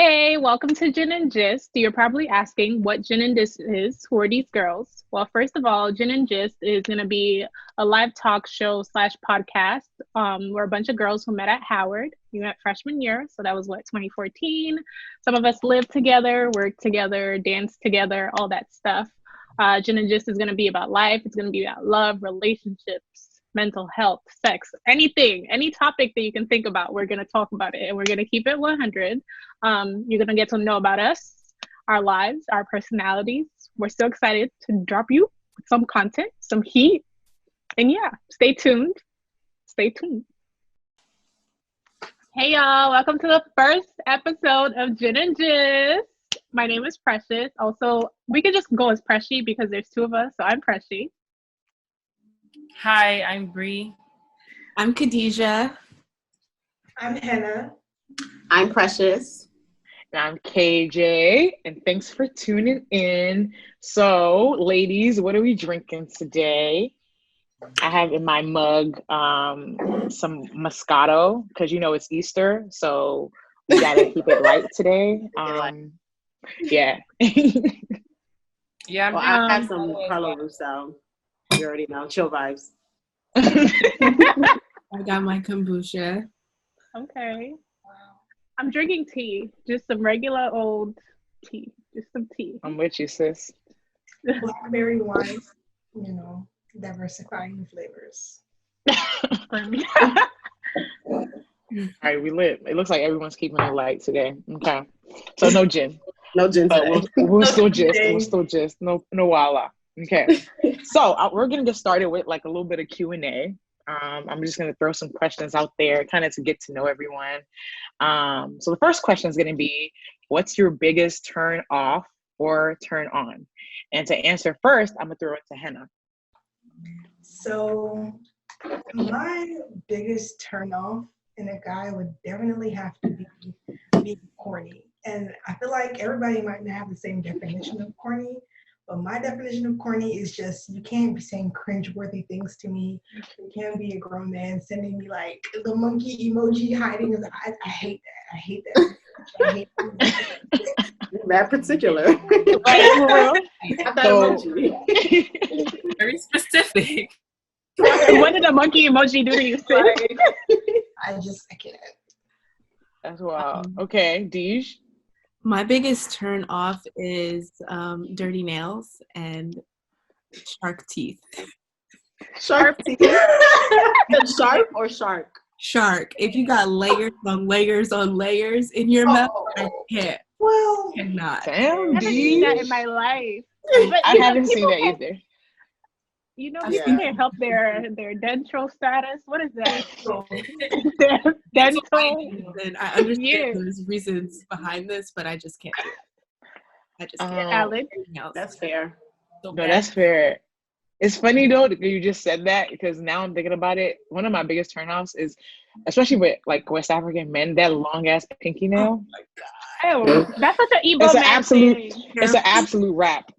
Hey, welcome to Gin and Gist. You're probably asking what Gin and Gist is. Who are these girls? Well, first of all, Gin and Gist is going to be a live talk show slash podcast. We're a bunch of girls who met at Howard. We met freshman year, so that was 2014. Some of us lived together, worked together, danced together, all that stuff. Gin and Gist is going to be about life. It's going to be about love, relationships, mental health, sex, anything, any topic that you can think about, we're going to talk about it, and we're going to keep it 100. You're going to get to know about us, our lives, our personalities. We're so excited to drop you some content, some heat, and yeah, stay tuned. Stay tuned. Hey y'all, welcome to the first episode of Gin and Gist. My name is Precious. Also, we could just go as Pressy because there's two of us, so I'm Pressy. Hi, I'm Bree. I'm Khadijah. I'm Hannah. I'm Precious. And I'm KJ, and thanks for tuning in. So, ladies, what are we drinking today? I have in my mug some Moscato, because it's Easter, so we gotta keep it light today. Yeah. Yeah, I have some Carlo Russo. You already know, chill vibes. I got my kombucha. Okay. I'm drinking tea, just some regular old tea, just some tea. I'm with you, sis. Blackberry wine, diversifying flavors. All right, we lit. It looks like everyone's keeping it light today. Okay. So no gin. No gin today. We'll still gist. No wala. Okay. So we're going to get started with like a little bit of Q&A. I'm just going to throw some questions out there kind of to get to know everyone. So the first question is going to be, what's your biggest turn off or turn on? And to answer first, I'm going to throw it to Hannah. So my biggest turn off in a guy would definitely have to be being corny. And I feel like everybody might not have the same definition of corny, but my definition of corny is just, you can't be saying cringeworthy things to me. You can't be a grown man sending me like the monkey emoji hiding his eyes. I hate that. I hate that. That particular. Very specific. What did a monkey emoji do to you, sis? I can't. That's wild. Okay, Deej. My biggest turn off is dirty nails and shark teeth. Shark teeth. Sharp or shark? Shark. If you got layers on layers on layers in your mouth, I can't. Well, Cannot. Damn, I've never seen that in Deej. my life. I haven't seen that either. People can't help their dental status. What is that? Their dental. And I understand there's reasons behind this, but I just can't do it. I just can't. Alex. That's fair. No, that's fair. It's funny though that you just said that, because now I'm thinking about it. One of my biggest turnoffs is, especially with like West African men, that long ass pinky nail. Oh, that's such an Igbo man thing. It's an absolute rap.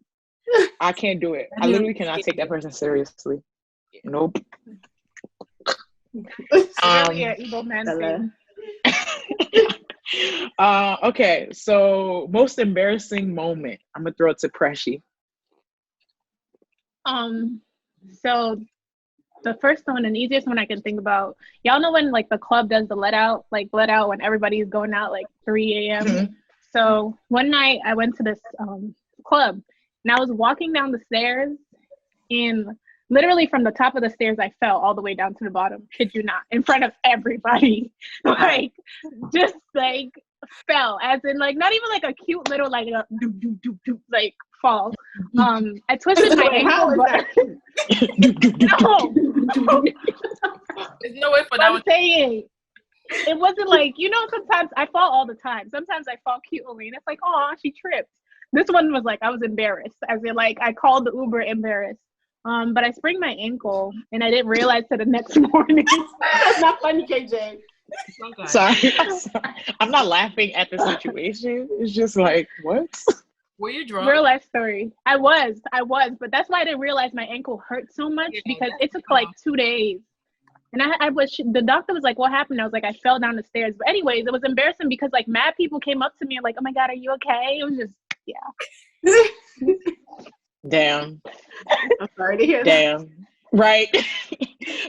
I can't do it. I literally cannot take that person seriously. Nope. Really an Igbo man thing. Okay, so most embarrassing moment. I'm gonna throw it to Pressy. So the first one and easiest one I can think about, y'all know when like the club does the let out when everybody's going out like 3 a.m. Mm-hmm. So one night I went to this club and I was walking down the stairs, and literally from the top of the stairs I fell all the way down to the bottom, kid you not, in front of everybody. Like just like fell, as in like not even like a cute little like a doop doop doop doop like fall. I twisted my ankle. No. There's no way for that I'm one. saying it wasn't like, sometimes I fall all the time. Sometimes I fall cutely and it's like, oh, she tripped. This one was like, I was embarrassed, as in like I called the Uber embarrassed. But I sprained my ankle and I didn't realize till the next morning. That's not funny, KJ. Sorry. I'm not laughing at the situation. It's just like, what? Were you drunk? Real life story. I was, but that's why I didn't realize my ankle hurt so much, because it took like 2 days And I was, the doctor was like, what happened? I was like, I fell down the stairs. But anyways, it was embarrassing because like mad people came up to me and like, oh my God, are you okay? It was just, yeah. Damn. I'm sorry to hear that. Damn. Right.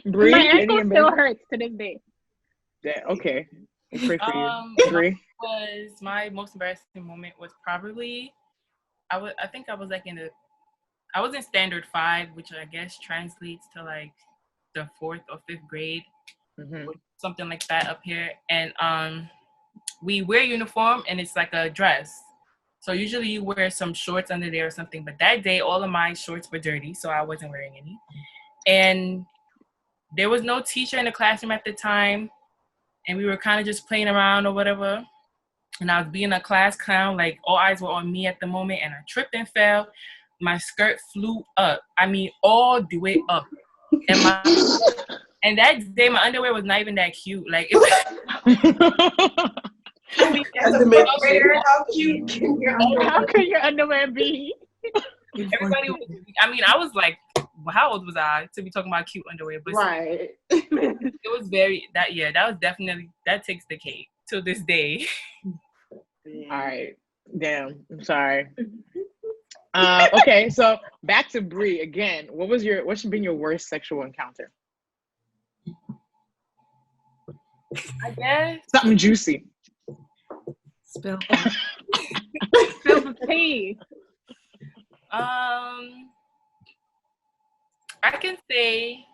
Bree, My any ankle still embarrassing- hurts to this day. Yeah, okay. We'll pray for you. Bree? Was my most embarrassing moment was probably I think I was like I was in standard 5, which I guess translates to like the 4th or 5th grade, or something like that up here. And we wear uniform and it's like a dress. So usually you wear some shorts under there or something. But that day, all of my shorts were dirty, so I wasn't wearing any. And there was no teacher in the classroom at the time. And we were kind of just playing around or whatever. And I was being a class clown, like all eyes were on me at the moment. And I tripped and fell. My skirt flew up. I mean, all the way up. And that day, my underwear was not even that cute. Like, it was. As a middle grader, how cute can your How could your underwear be? Everybody was, I mean, I was like, how old was I to be talking about cute underwear? But Right. it was very, that was definitely, that takes the cake till this day. All right. Damn. I'm sorry. Okay, so back to Bree again. What's been your worst sexual encounter? I guess. Something juicy. Spill. Spill the tea. I can say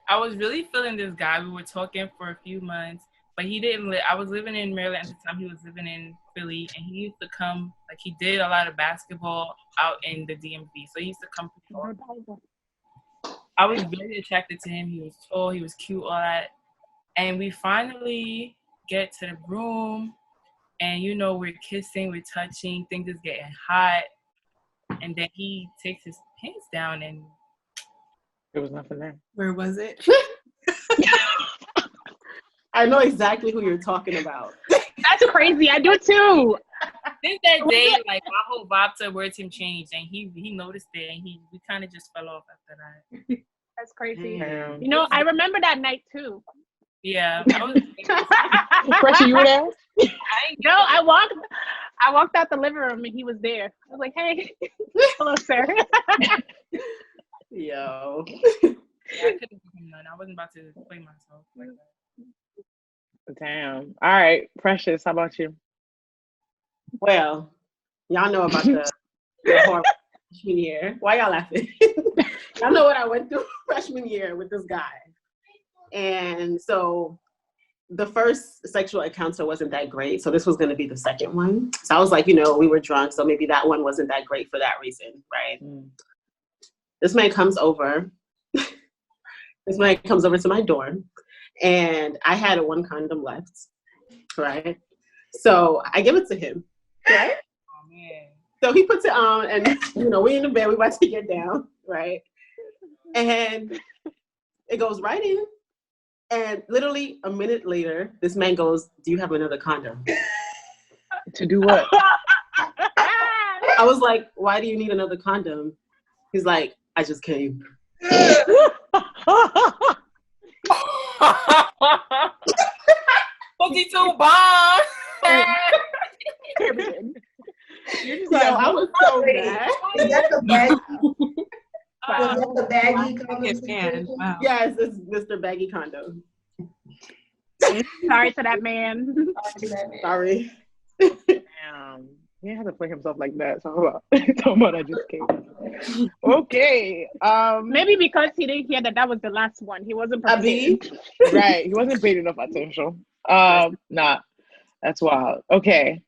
I was really feeling this guy. We were talking for a few months, but he didn't live. I was living in Maryland at the time. He was living in Philly, and he used to come. Like, he did a lot of basketball out in the DMV, so he used to come. I was very attracted to him. He was tall. He was cute. All that, and we finally get to the room, and we're kissing, we're touching, things is getting hot, and then he takes his pants down and. There was nothing there. Where was it? I know exactly who you're talking about. That's crazy. I do too. Since that day, like, my whole vibe towards him changed, and he noticed it, and we kind of just fell off after that. That's crazy. Damn. I remember that night too. Yeah, I was. Pressure, you were there? No, I walked out the living room and he was there. I was like, hey, hello, sir. Yo. Yeah, I couldn't give him none. I wasn't about to play myself like that. Damn. All right, Precious, how about you? Well, y'all know about the horrible freshman year. Why y'all laughing? Y'all know what I went through freshman year with this guy. And so the first sexual encounter wasn't that great. So this was going to be the second one. So I was like, we were drunk. So maybe that one wasn't that great for that reason, right? This man comes over. This man comes over to my dorm. And I had one condom left, right? So I give it to him, right? Oh, man. So he puts it on, and we in the bed, we about to get down, right? And it goes right in, and literally a minute later, this man goes, "Do you have another condom?" To do what? I was like, "Why do you need another condom?" He's like, "I just came." 42 bomb. I was so mad. Is that the baggy? Was Uh, that the baggy Man, conversation? wow. Yes, it's Mr. Baggy Condom. sorry to that man. Sorry. Damn. He didn't have to play himself like that. Talk about I just came. Okay. Maybe because he didn't hear that was the last one. He wasn't Abi? prepared. Right. He wasn't paid enough attention. Nah. That's wild. Okay.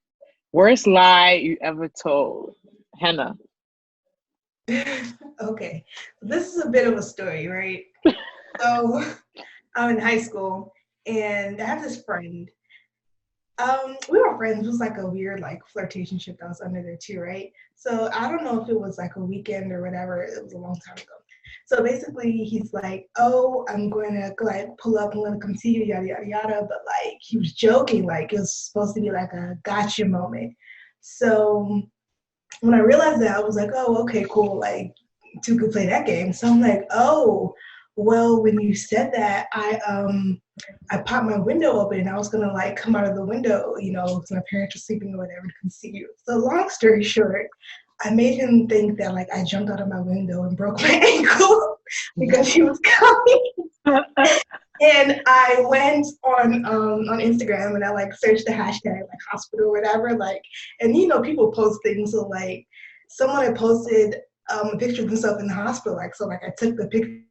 Worst lie you ever told? Hannah. Okay, this is a bit of a story, right? So I'm in high school and I have this friend. We were friends. It was like a weird flirtationship that was under there too, right? So I don't know if it was like a weekend or whatever. It was a long time ago. So basically he's like, "Oh, I'm going to pull up. I'm going to come see you, yada, yada, yada." But he was joking. It was supposed to be like a gotcha moment. So when I realized that, I was like, "Oh, okay, cool. Two could play that game." So I'm like, "Oh, Well, when you said that, I popped my window open and I was gonna like come out of the window, so my parents were sleeping or whatever to come see you. So long story short, I made him think that like I jumped out of my window and broke my ankle because he was coming. And I went on Instagram and I like searched the hashtag like hospital or whatever, like, and people post things, so like someone had posted a picture of himself in the hospital, like, so like I took the picture.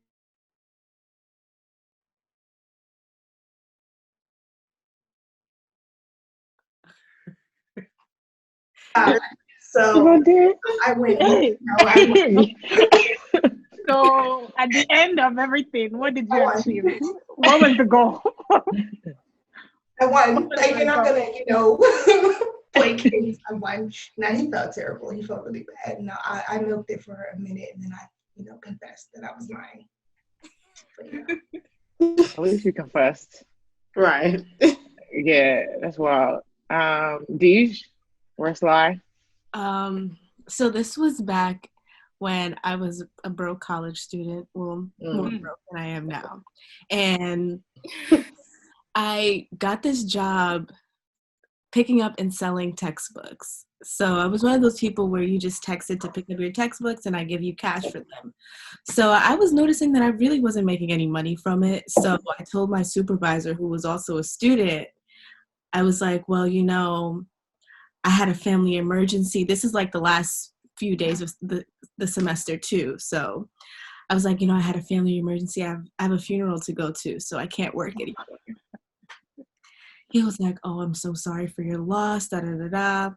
So I went. So at the end of everything, what did you achieve? What was the goal? I won. Like, you're not gonna, play games. I won. Now he felt terrible. He felt really bad. No, I milked it for a minute and then I, confessed that I was lying. But, At least you confessed. Right. Yeah, that's wild. Deej, where's lie? So this was back when I was a broke college student, well, more broke than I am now. And I got this job picking up and selling textbooks. So I was one of those people where you just texted to pick up your textbooks and I give you cash for them. So I was noticing that I really wasn't making any money from it. So I told my supervisor, who was also a student, I was like, well, I had a family emergency. This is like the last few days of the semester too. So I was like, I had a family emergency. I have a funeral to go to, so I can't work anymore. He was like, oh, I'm so sorry for your loss, da da da da.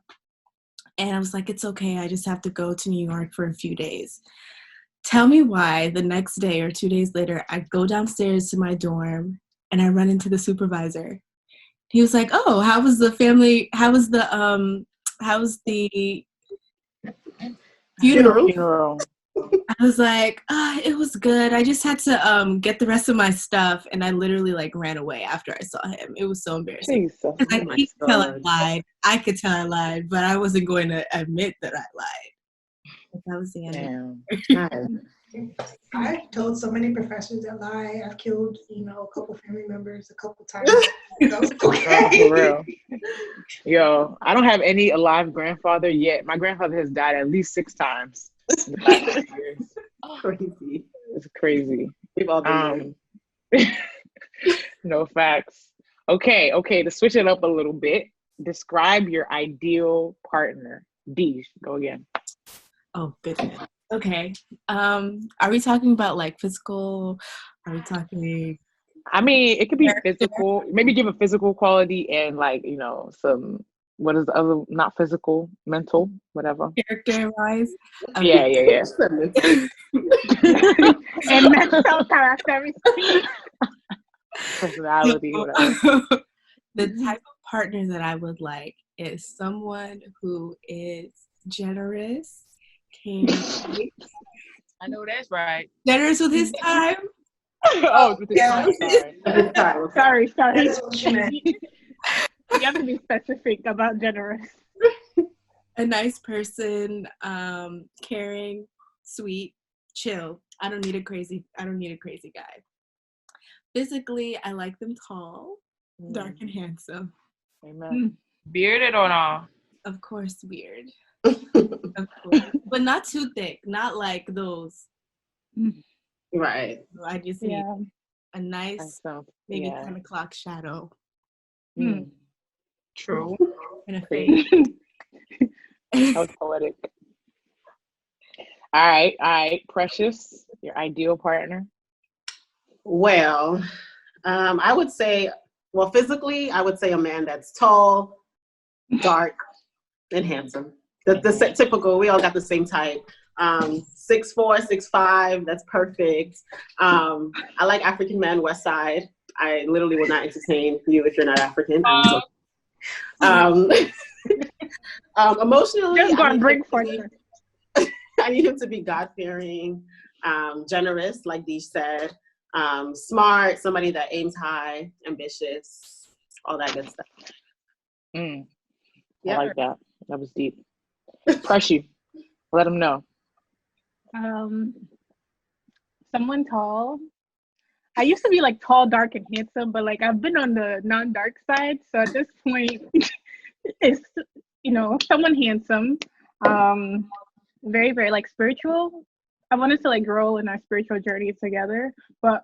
And I was like, it's okay. I just have to go to New York for a few days. Tell me why the next day or 2 days later, I go downstairs to my dorm and I run into the supervisor. He was like, oh, how was the funeral? I was like, it was good. I just had to get the rest of my stuff, and I literally like ran away after I saw him. It was so embarrassing. He could tell I lied. I could tell I lied, but I wasn't going to admit that I lied. That was the end. I've told so many professors that lie. I've killed, a couple family members a couple times. For real. Yo, I don't have any alive grandfather yet. My grandfather has died at least 6 times. Crazy. It's crazy. We've all been No facts. Okay, to switch it up a little bit, describe your ideal partner. Deej, go again. Oh goodness. Okay. Are we talking about like physical? Are we talking? I mean, it could be physical. Maybe give a physical quality and like, some, what is the other, not physical, mental, whatever. Character-wise? Yeah. And mental characteristics. Personality, whatever. The type of partner that I would like is someone who is generous, caring. I know that's right. Generous with his time. With his time. Sorry. That's what you meant. You have to be specific about generous. A nice person, caring, sweet, chill. I don't need a crazy guy. Physically, I like them tall, dark and handsome. Amen. Bearded or not? Of course, beard. Of course. But not too thick, not like those. Right. I just need a nice, maybe 10 o'clock shadow. True. And a fade. That was poetic. All right. Precious, your ideal partner? Well, I would say, physically, I would say a man that's tall, dark, and handsome. The typical, we all got the same type. 6'4", 6'5", that's perfect. I like African men, West Side. I literally will not entertain you if you're not African. Emotionally, Just gonna bring fortune. I need him to be God-fearing, generous, like Deej said, smart, somebody that aims high, ambitious, all that good stuff. I like that. That was deep. Press you. Let them know. Someone tall, I used to be like tall, dark, and handsome, but like I've been on the non-dark side. So at this point, it's someone handsome, very, very like spiritual. I wanted to like grow in our spiritual journey together, but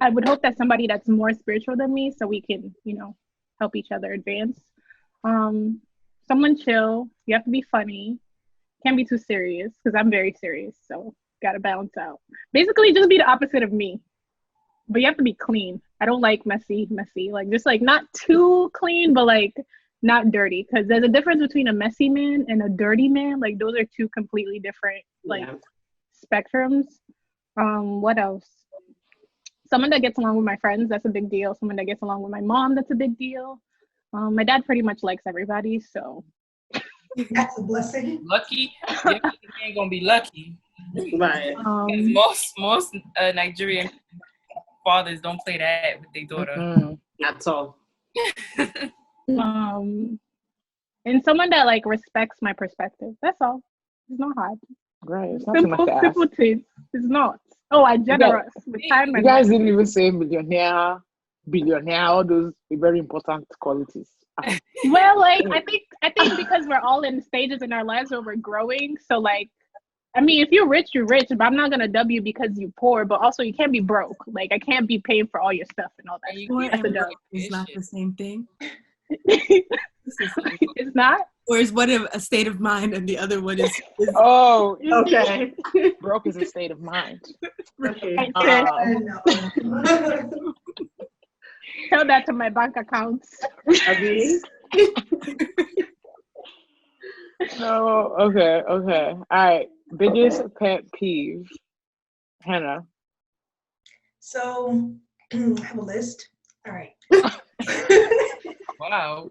I would hope that somebody that's more spiritual than me, so we can, help each other advance. Someone chill. You have to be funny. Can't be too serious because I'm very serious, so gotta balance out. Basically, just be the opposite of me. But you have to be clean. I don't like messy. Like just like not too clean, but like not dirty. Because there's a difference between a messy man and a dirty man. Like those are two completely different spectrums. What else? Someone that gets along with my friends, that's a big deal. Someone that gets along with my mom, that's a big deal. My dad pretty much likes everybody, so that's a blessing. Lucky? You ain't gonna be lucky. Right. Most Nigerian fathers don't play that with their daughter. That's all. And someone that like respects my perspective. That's all. It's not hard. Right. It's not too much to ask. Simple things. It's not. Oh, I'm generous with time. You guys didn't even say millionaire, billionaire, all those very important qualities. Well, like I think because we're all in stages in our lives where we're growing. So like, I mean, if you're rich, you're rich, but I'm not gonna dub you because you're poor. But also, you can't be broke. Like, I can't be paying for all your stuff and all that. Poor and broke is not the same thing. It's not. Or is one of a state of mind and the other one is oh, okay. Broke is a state of mind. Okay. Tell that to my bank accounts. No, okay. All right. Biggest pet peeve, Hannah. So I have a list. All right. Wow.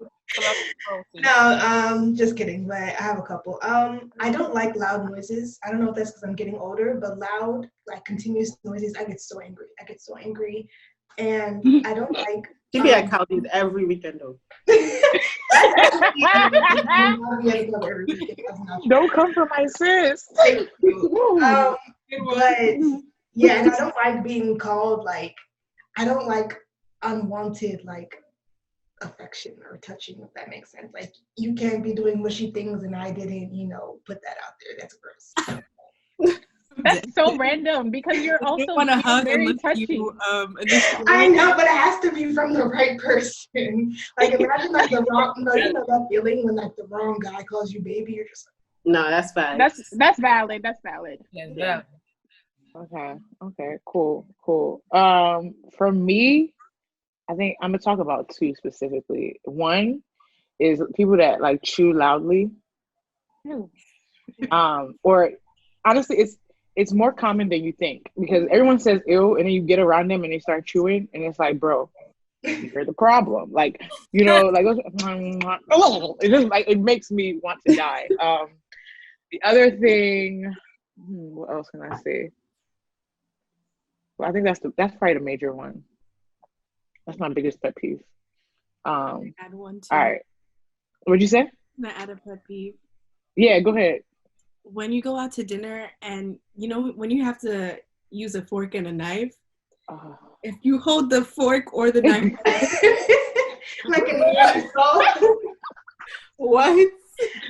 No, just kidding, but I have a couple. I don't like loud noises. I don't know if that's because I'm getting older, but loud, like continuous noises, I get so angry. And I don't like You be at Caldi's every weekend though. Don't come for my sis. But yeah, and I don't like being called like, I don't like unwanted like affection or touching, if that makes sense. Like you can't be doing mushy things and I didn't, put that out there. That's gross. That's so random because you're also want to hug very and touchy. you, I know, but it has to be from the right person. Like imagine like the wrong, that feeling when like the wrong guy calls you baby, you're just like, no, that's fine. That's valid. That's valid. Yeah. Okay. Cool. For me, I think I'm gonna talk about two specifically. One is people that like chew loudly. Or honestly, it's more common than you think because everyone says ew, and then you get around them and they start chewing, and it's like, bro, you're the problem. Like, like it just like it makes me want to die. The other thing, what else can I say? Well, I think that's probably the major one. That's my biggest pet peeve. add one too. All right. What'd you say? Can I add a pet peeve? Yeah, go ahead. When you go out to dinner and when you have to use a fork and a knife, if you hold the fork or the knife like an asshole. What?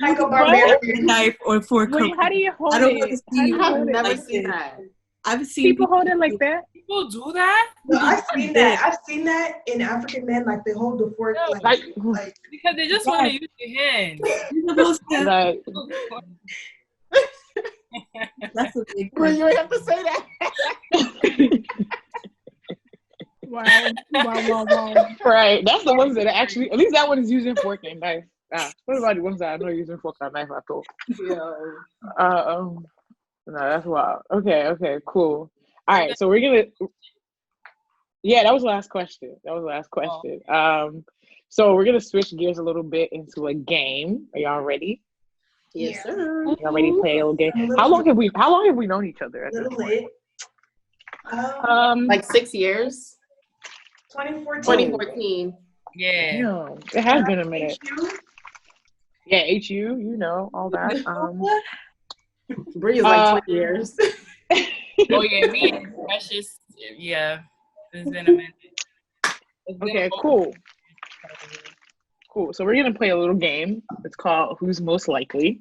Like a barbarian. Knife or fork. Wait, how do you hold I don't it? want to see. I've never like seen this. that. I've seen People hold it like that. People do that? No, I've seen that. I've seen that in African men, like they hold the fork No, like because they just want to use their hands. Like, That's a big Bro, one. you have to say that. Wow. right. That's the ones that are actually, at least that one is using fork and knife. What about the ones that are not using fork and knife at all? No, that's wild. Okay, cool. All right, so we're gonna. Yeah, that was the last question. So we're gonna switch gears a little bit into a game. Are y'all ready? Yes, sir. Y'all ready to play a little game? How long have we known each other at this little point? lit. Like 6 years. 2014. 2014. Yeah. Yeah, it has been a minute. Yeah, HU, all that. Bree's like 20 years. Oh yeah, me and Precious. Yeah. It's been a minute. Okay, cool. Cool. So we're gonna play a little game. It's called Who's Most Likely.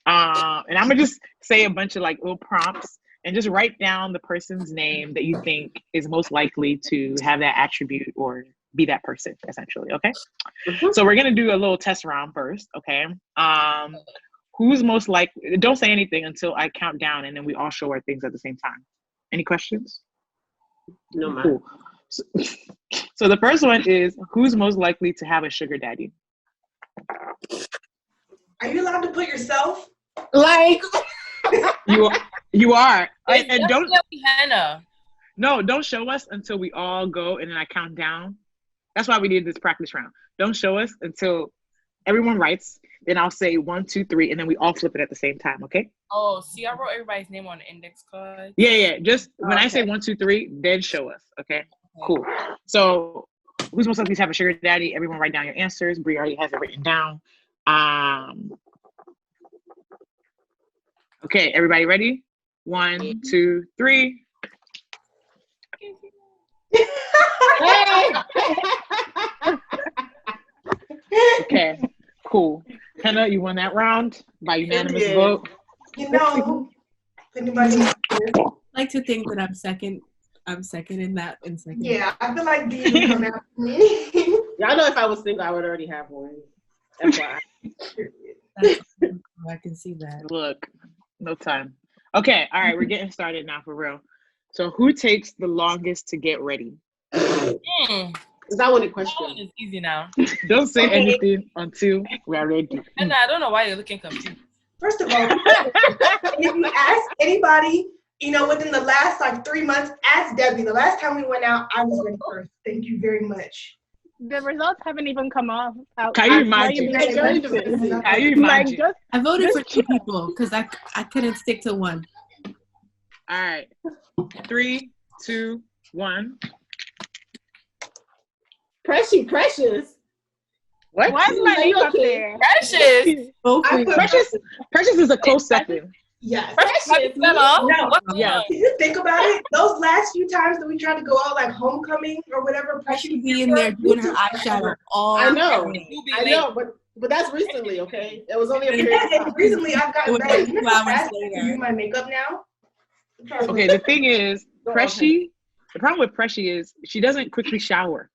And I'm gonna just say a bunch of like little prompts and just write down the person's name that you think is most likely to have that attribute or be that person, essentially. Okay. So we're gonna do a little test round first. Okay. Who's most likely? Don't say anything until I count down, and then we all show our things at the same time. Any questions? No, man. Cool. So the first one is, who's most likely to have a sugar daddy? Are you allowed to put yourself? Like, You are. It's And don't definitely Hannah. don't show us until we all go and then I count down. That's why we did this practice round. Don't show us until everyone writes. Then I'll say 1, 2, 3, and then we all flip it at the same time. Okay? Oh, see, I wrote everybody's name on the index card. Yeah. Just when I say Okay. 1, 2, 3, then show us. Okay? Cool. So who's most likely to have a sugar daddy? Everyone write down your answers. Bree already has it written down. Okay, everybody ready? 1, 2, 3. Okay, cool. Hannah, you won that round by unanimous did. vote. You know, if anybody else here. I like to think that I'm second. I'm second in that. In second. Yeah, I feel like D would come after me. y'all know if I was single, I would already have one. FYI. I can see that. Look, no time. Okay, all right, we're getting started now for real. So who takes the longest to get ready? Hmm. Is that one a That question? one is easy now. Don't say Okay. anything until we are ready. Hannah, I don't know why you're looking confused. First of all, if you ask anybody, within the last like 3 months, ask Debbie. The last time we went out, I was ready first. Thank you very much. The results haven't even come off. Out. Can you Why imagine? being It's very defensive? defensive. Can you Like, imagine? just I voted for Just 2 people because I couldn't stick to one. All right, 3, 2, 1. Precious. What? why is my name up there? Precious. Both I of put- you. Precious is a close second. Yes. Precious. Hello. No. What's Yeah. wrong? If you think about it, those last few times that we tried to go out like homecoming or whatever, I should be in there doing her eyeshadow all I know. You be I late. know, but that's recently, okay? It was only a period of And time. recently I've It gotten was better. like You know 2 how hours fast I can later. do my makeup now? Okay, the thing is, Go Pressy, the problem with Pressy is she doesn't quickly shower.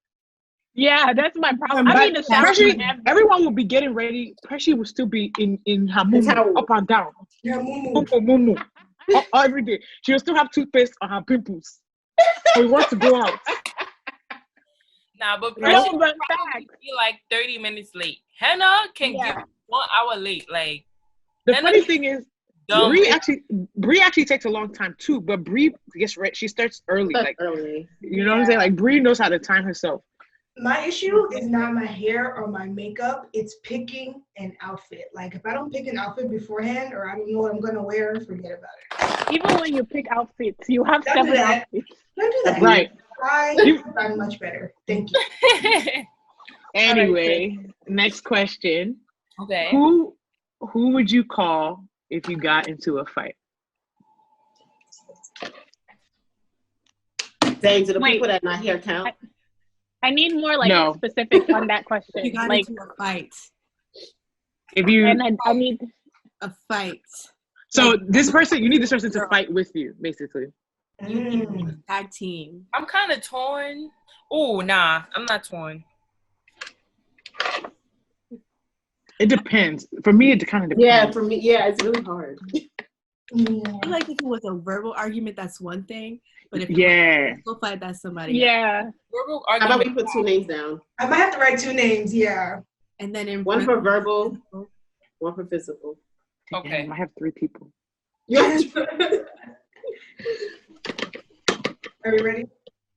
Yeah, that's my problem. I But need to shower. Pressy, every- everyone will be getting ready. Pressy will still be in her mumu, towel. up and down. Yeah, moo. Mumu. Every day. She will still have toothpaste on her pimples. So we want to go out. Nah, but No, Precious but probably be like 30 minutes late. Hannah can Yeah. get 1 hour late. Like, The And funny then- thing is, dumb. Bree actually takes a long time too, but Bree gets ready. She starts early. That's Like, early. you know what I'm saying? Like, Bree knows how to time herself. My issue is not my hair or my makeup. It's picking an outfit. Like if I don't pick an outfit beforehand or I don't know what I'm gonna wear, forget about it. Even when you pick outfits, you have Don't do 7 that. outfits. Don't do that. Right. I'm much better. Thank you. Anyway, next question. Okay. Who would you call if you got into a fight? Saying to the Wait. people that not here count. I need more like No. specifics on that question. You got Like, into a fight. If you and I need A fight. so this person, you need this person to fight with you, basically. Mm. Tag team. I'm kind of torn. Oh, nah, I'm not torn. It depends. For me, it kind of depends. Yeah, for me, yeah, it's really hard. Yeah. I feel like if it was a verbal argument, that's one thing. But if it Yeah. was a physical fight, that's somebody else. yeah. Verbal How about we argument. put 2 names down? I might have to write 2 names. Yeah. And then in One for front- verbal, one for physical. Okay. Damn, I have 3 people. Are we ready?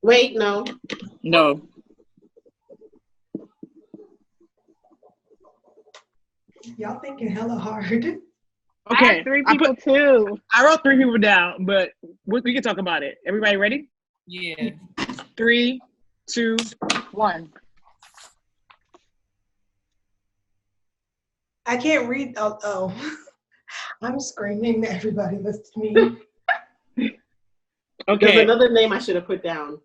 Wait, no. No. Y'all thinking hella hard. I Okay. have 3 I people too. I wrote 3 people down, but we can talk about it. Everybody ready? Yeah. 3, 2, 1. I can't read. Oh. I'm screaming that everybody listen to me. There's Okay. another name I should have put down.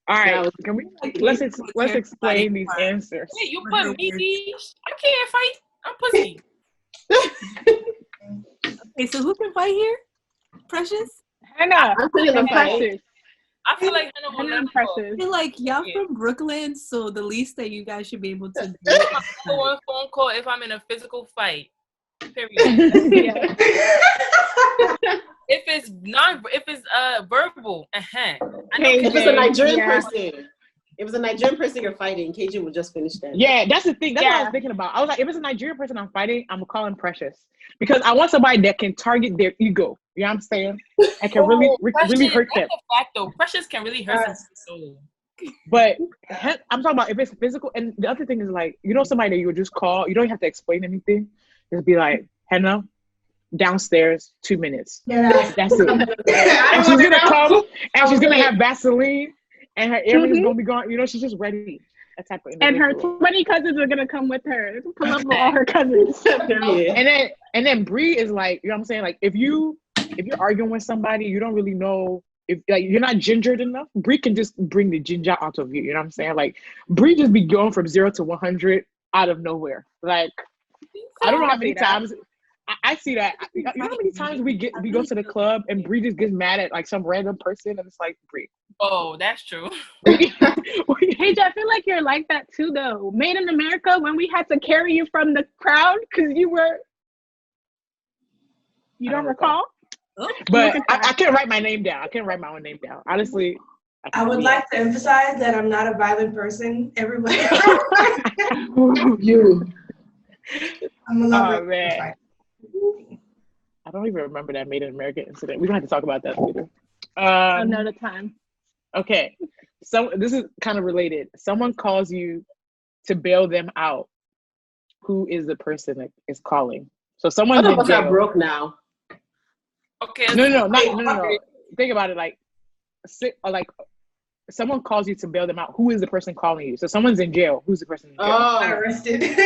All right, was- can we Like, let's explain these answers. Wait, you put me? I can't fight. I'm pussy. Okay, so who can fight here? Precious? Hannah I'm putting them and fight. Precious. I feel like Hannah will Hannah never and go. I Precious. feel like y'all Yeah. from Brooklyn, so the least that you guys should be able to do Number one phone call if I'm in a physical fight. Period. Yeah. If it's verbal, I know If it's a Nigerian Yeah. person, if it's a Nigerian person you're fighting, KJ will just finish that. Yeah, that's the thing. That's what I Yeah. was thinking about. I was like, if it's a Nigerian person I'm fighting, I'm calling Precious because I want somebody that can target their ego. You know what I'm saying? And can really hurt them. That's a fact, though. Precious can really hurt Yes. someone's soul. But I'm talking about if it's physical. And the other thing is like, you know, somebody that you would just call. You don't have to explain anything. Just be like, Hannah, downstairs, 2 minutes. Yeah. That's it. And she's gonna come, and she's gonna have Vaseline, and her earrings gonna be gone. You know, she's just ready. That type of And her individual. 20 cousins are gonna come with her. Pull up with all her cousins. Period. And then Bree is like, you know what I'm saying? Like if you're arguing with somebody, you don't really know if like you're not gingered enough. Bree can just bring the ginger out of you. You know what I'm saying? Like Bree just be going from 0 to 100 out of nowhere. Like I don't know how many times I see that. You know how many times we go to the club and Bree just gets mad at like some random person and it's like Bree. Oh, that's true. Paige, I feel like you're like that too, though. Made in America, when we had to carry you from the crowd because you don't recall? But I can't write my name down. I can't write my own name down. Honestly, I would like to emphasize that I'm not a violent person. Everybody. You. I'm a lover. Oh man, I don't even remember that Made in America incident. We're gonna have to talk about that later. Another time. Okay, so this is kind of related. Someone calls you to bail them out. Who is the person that is calling? So someone's Some of in us are jail. broke now. Okay. No. Think about it. Like someone calls you to bail them out. Who is the person calling you? So someone's in jail. Who's the person in jail? I'm Oh, arrested.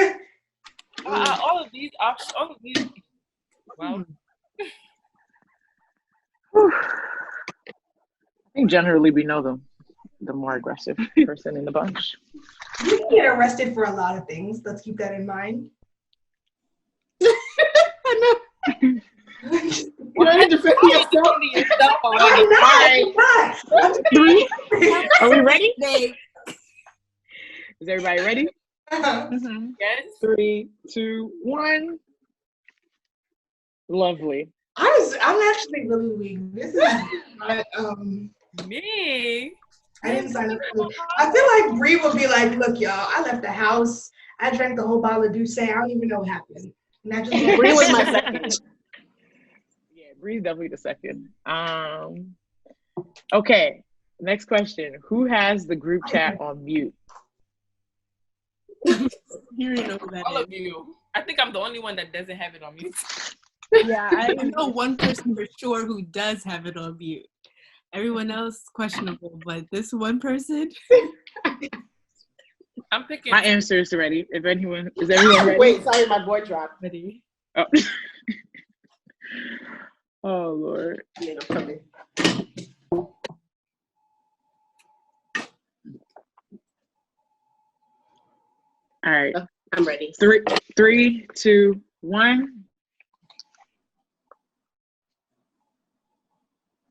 All of these options. All of these. Wow. I think generally we know the more aggressive person in the bunch. You can get arrested for a lot of things. Let's keep that in mind. I know. You don't need to defend yourself. I'm not. Three. Are we ready? They Is everybody ready? Mm-hmm. Yes. 3, 2, 1. Lovely. I'm actually really weak. This is not, Me. I didn't sign up for this. I feel like Bree would be like, look, y'all, I left the house. I drank the whole bottle of Douce. I don't even know what happened. And I just Bree was my second. Yeah, Bree's definitely the second. Okay, next question. Who has the group chat on mute? you already know who that All is. of you. I think I'm the only one that doesn't have it on mute. Yeah, I know one person for sure who does have it on mute. Everyone else questionable, but this one person. I'm picking. My answer is ready. If anyone is everyone ready? Wait, sorry, my board dropped. Ready? Oh. Oh Lord. Yeah, I'm coming. All right. I'm ready. 3, 2, 1.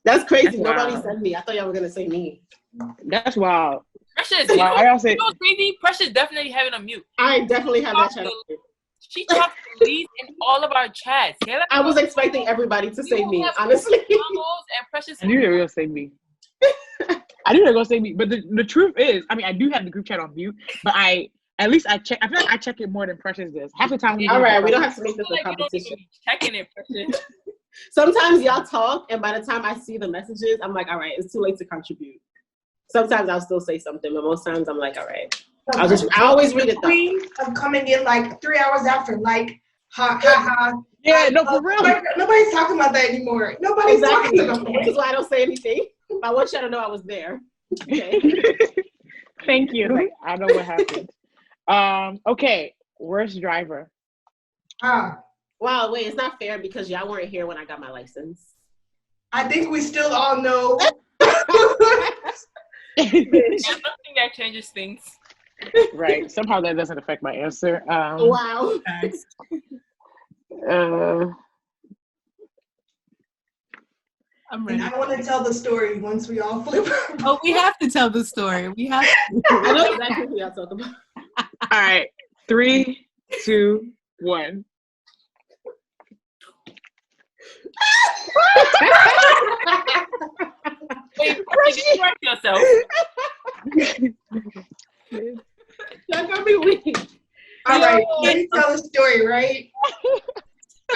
That's crazy. That's Nobody wild. said me. I thought y'all were gonna say me. That's wild. Precious. Wow, I also You know what's crazy? Precious definitely have it on mute. I definitely have that chat. She talks to Lise in all of our chats. Yeah, I was expecting everybody to say me, honestly. And Precious. I knew they were gonna say me. I knew they were gonna say me. But the truth is, I mean, I do have the group chat on mute, but I check. I feel like I check it more than Precious does. Half the time. All right, we don't have to make this I feel a like you don't competition. even be checking it, Precious. Sometimes y'all talk, and by the time I see the messages, I'm like, all right, it's too late to contribute. Sometimes I'll still say something, but most times I'm like, all right. I always read it though. Of coming in like 3 hours after, like, ha ha ha. Yeah, no, for real. Like, nobody's talking about that anymore. Nobody's Exactly. talking about Which is that. why I don't say anything. I want y'all to know I was there. Okay. Thank you. Like, I know what happened. Okay, worst driver. Wow, wait, it's not fair because y'all weren't here when I got my license. I think we still all know. something that changes things. Right. Somehow that doesn't affect my answer. Wow. I'm And ready. I want to tell the story once we all flip. Oh, we have to tell the story. We have to. I know exactly who y'all talking about. All right. 3, 2, 1. Wait, correct yourself. Y'all gonna be weak. All right, let me tell the story, right?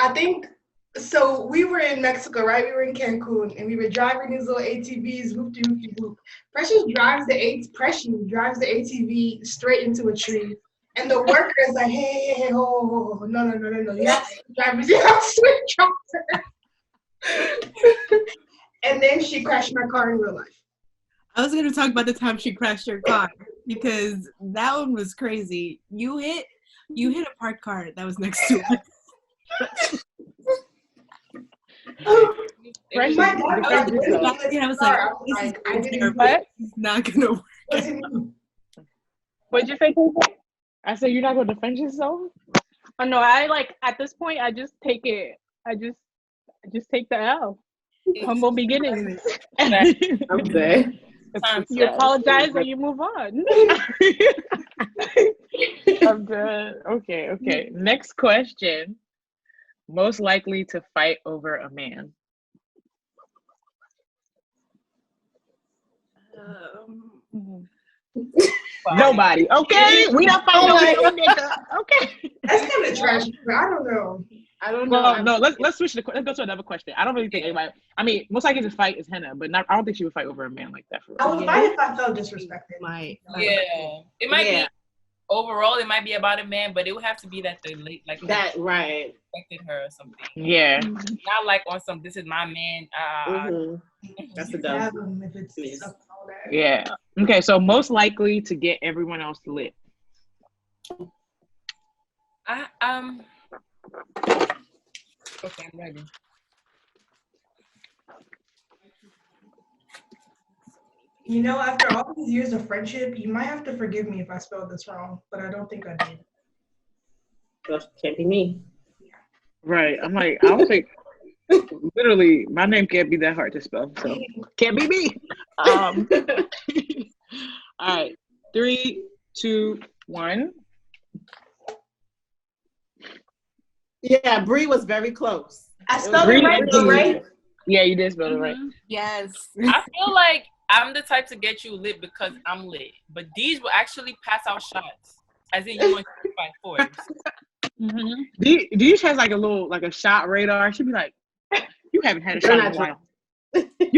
I think, so we were in Mexico, right? We were in Cancun, and we were driving these little ATVs, whoop-de-whoop-de-whoop. Precious drives the ATV straight into a tree. And the worker is like, hey, ho, no. You have to switch drivers. And then she crashed my car in real life. I was going to talk about the time she crashed your car because that one was crazy. You hit a parked car that was next to it. Precious, My defend dad yourself. I was like, I didn't What? it's not going to work. What'd you say, Cooper? I said you're not gonna defend yourself? Oh no, I like at this point I just take it. I just take the L. Humble beginnings. I'm dead. You apologize and you move on. I'm good. Okay. Next question. Most likely to fight over a man. Nobody. Okay, we don't fight over no nigga. Okay. That's kind of trash, but I don't know. I don't know. Well, no. Let's switch. Let's go to another question. I don't really think anybody. I mean, most likely to fight is Henna, but not. I don't think she would fight over a man like that. For I real. would fight if I felt disrespected. It might be overall. It might be about a man, but it would have to be that the late like That right. respected her or something. Yeah. Not like on some. This is my man. That's You a can dub. have them if it's Please. something all that. Yeah. Okay. So most likely to get everyone else lit. Okay, I'm ready. You know, after all these years of friendship, you might have to forgive me if I spelled this wrong, but I don't think I did. That can't be me. Right. I'm like, I don't think. Literally, my name can't be that hard to spell, so can't be me. All right. 3, 2, 1. Yeah, Bree was very close. I spelled Bree it right, and though, Dee. right? Yeah, you did spell it right. Yes. I feel like I'm the type to get you lit because I'm lit, but these will actually pass out shots, as in you want to fight force. Dee has like a shot radar. She'd be like, "You haven't had a shot in a while.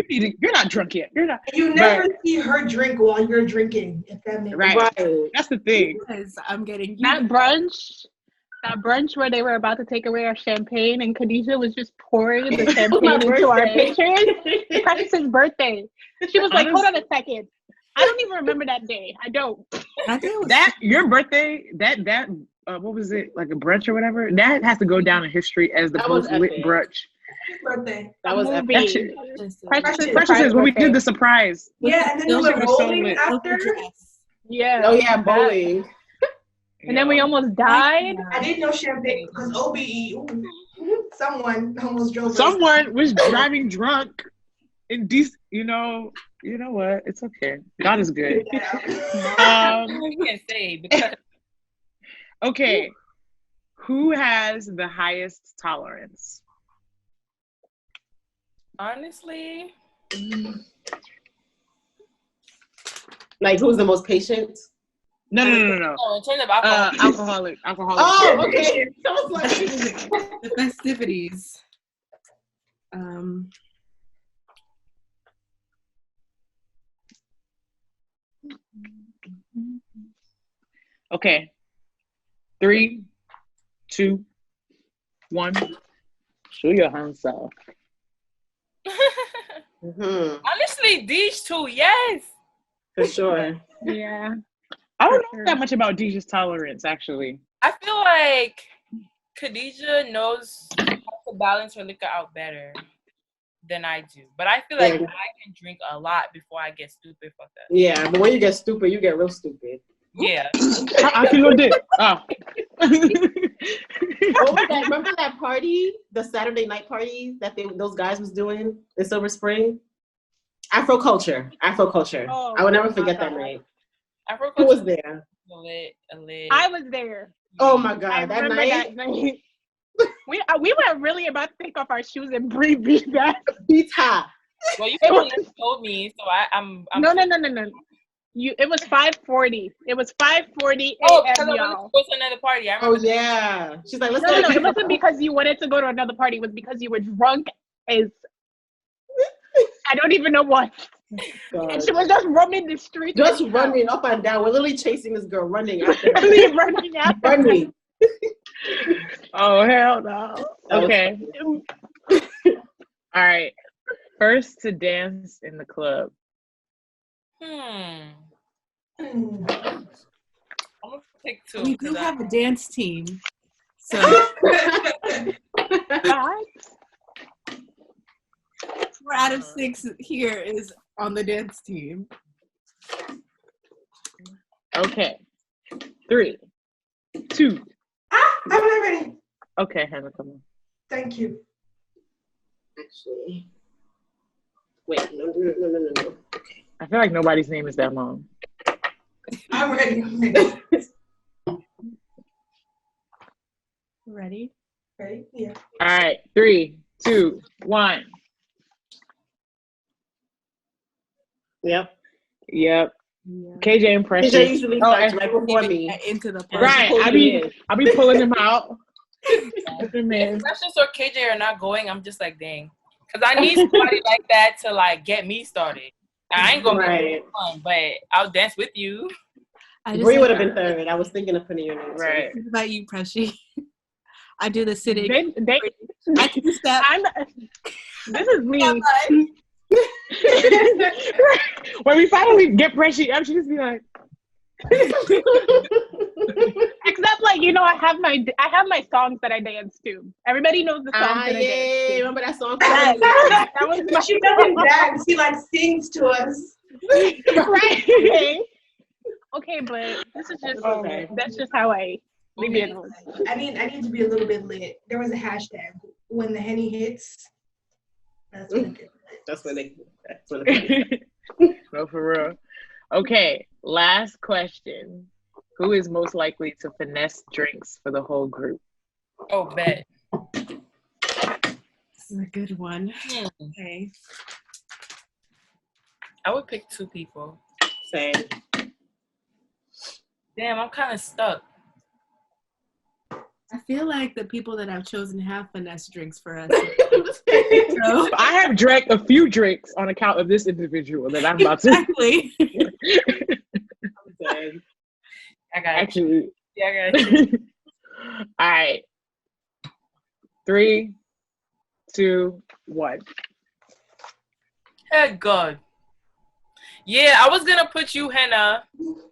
You're not drunk yet. You're not." You never see her drink while you're drinking, if that makes Right. Right. That's the thing. Because I'm getting That brunch where they were about to take away our champagne and Khadijah was just pouring the champagne into our pictures. Precious' birthday. She was like, hold on a second. I don't even remember that day. I don't. I think it was That your birthday, that what was it, like a brunch or whatever? That has to go down in history as the That was most lit epic. brunch. birthday. That was Movie. That shit. Precious' Precious is when we did the surprise. Yeah, and then we went It was so bowling lit. after. Yeah. Oh yeah, bowling. And then we almost died. I didn't know champagne because OBE. Someone almost drove us. Someone was driving drunk in decent. You know what? It's okay. God is good. I can't say because Okay. Who has the highest tolerance? honestly, Like who's the most in No. oh, in terms of alcohol, Alcoholic. Oh, okay. I was like, the festivities. Okay. 3, 2, 1. Show your hands off. honestly, these two, yes. for sure. Yeah. I don't know that much about Deja's tolerance, actually. I feel like Khadijah knows how to balance her liquor out better. than I do. But I feel like Yeah. I can drink a lot before I get stupid. Fuck that. Yeah, but when you get stupid, you get real stupid. Yeah. I can go did. Oh. Remember that party, the Saturday night party that those guys was doing in Silver Spring? Afro culture. Oh, I will never my forget that God. night. Afro Who was culture there? lit. I was there. Oh my I God, that remember night. that night. We were really about to take off our shoes and breathe that. Beats high. Well, you It never was- told me, so I'm No. It was 5:40. It was 5:40 Oh, because a.m. I wanted to y'all. go to another party. I Oh remember. yeah. She's like, let's No, go. it wasn't because you wanted to go to another party. It was because you were drunk as I don't even know what. And she was just roaming the streets. Just of town. running up and down. We're literally chasing this girl, running after her. Really running after her. running. Oh, hell no. That was Okay. All right. First to dance in the club. I'm Hmm. gonna pick two. We do 'cause I- have a dance team. So What? 4 out of 6 here is on the dance team. Okay. 3, 2. I'm not ready. Okay, Hannah, come on. Thank you. Actually. Wait, no. Okay. I feel like nobody's name is that long. I'm ready. I'm ready. Ready? Ready? Yeah. All right. 3, 2, 1. Yep. Yep. Yeah. KJ and Precious. KJ usually Oh, starts and- right before me. Into the party. Right. Pull I me in. be pulling them out. Put them in. If Precious or KJ are not going, I'm just like, dang. Because I need somebody like that to like get me started. I ain't gonna Right. be fun, but I'll dance with you. I just Bree like would have been third. I was thinking of putting your name. Right. think about you, Pressy. I do the sitting. They, I can step. this is me. When we finally get Precious up, she just be like, Except like I have my songs that I dance to. Everybody knows the songs that I dance Yeah, to. remember that song? That was my She doesn't dance. She like sings to us. right. Okay, but this is just Okay. that's just how I leave it. I need to be a little bit lit. There was a hashtag when the Henny hits. That's when it gets lit. That's when it No, for real. Okay, last question. Who is most likely to finesse drinks for the whole group? Oh, bet. This is a good one. Okay. I would pick 2 people. Same. Damn, I'm kind of stuck. I feel like the people that I've chosen have finesse drinks for us. So I have drank a few drinks on account of this individual that I'm about to Exactly. I got it. actually. Yeah, I got it. All right. 3, 2, 1. Hey, God. Yeah, I was gonna put you, Hannah.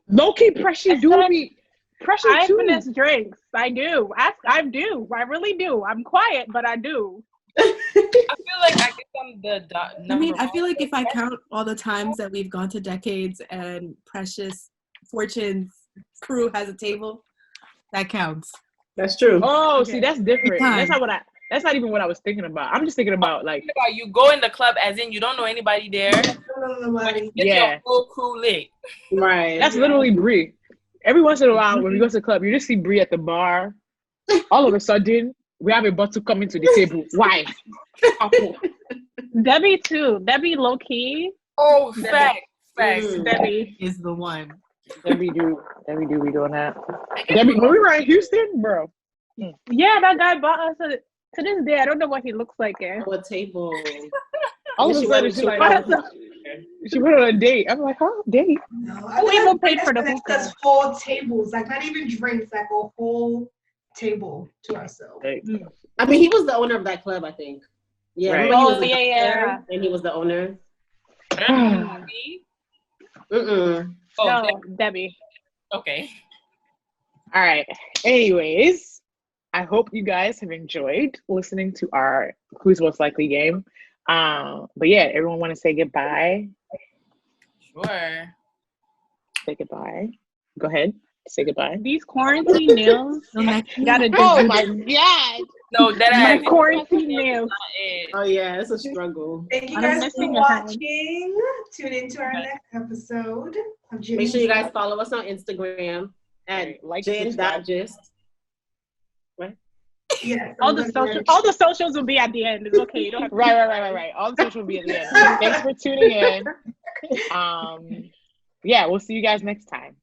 Low key pressure do me. Pressure I too. finesse drinks. I do. I do. I really do. I'm quiet, but I do. I feel like I guess I'm the I mean, number I feel one. like if I count all the times that we've gone to Decades and Precious Fortune's crew has a table, that counts. That's true. Oh, Okay. see, that's different. Time. That's not even what I was thinking about. I'm just thinking about like, Think about you go in the club as in you don't know anybody there. Nobody. Get Yeah. your whole crew lit. Right. that's literally Brie. Every once in a while, when we go to the club, you just see Brie at the bar. All of a sudden, we have a bottle coming to the table. Why? Debbie too. Debbie low key. Oh, facts. Debbie. Is the one. Debbie do be doing that. Debbie, when we were in Houston, bro. Yeah, that guy bought us to this day. I don't know what he looks like. Oh, a table. All of a She sudden, went- she's she like, went- she went on a date. I'm like, huh? Date? No, Who even paid for the hookah? hookah? Just whole tables, like not even drinks, like a whole table to ourselves. I mean, he was the owner of that club, I think. Yeah. Right. remember he was Oh, the yeah. owner, and he was the owner. Me? Mm-mm. Oh, No, Debbie. okay. All right. Anyways, I hope you guys have enjoyed listening to our Who's Most Likely game. But yeah, everyone want to say goodbye. Sure. Say goodbye. Go ahead. Say goodbye. These quarantine nails gotta do. Oh my god. No, that My I quarantine nails. Oh yeah, it's a struggle. Thank you I'm guys missing for your hand. watching. Tune into our next episode of Jimmy. Make sure you guys follow us on Instagram at Like, jen.gist. Yes. All the socials will be at the end. It's okay. You don't have to. Right. All the social will be at the end. Thanks for tuning in. Yeah, we'll see you guys next time.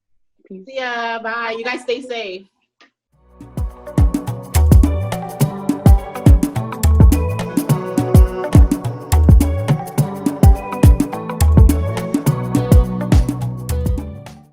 Peace. Yeah, bye. You guys stay safe.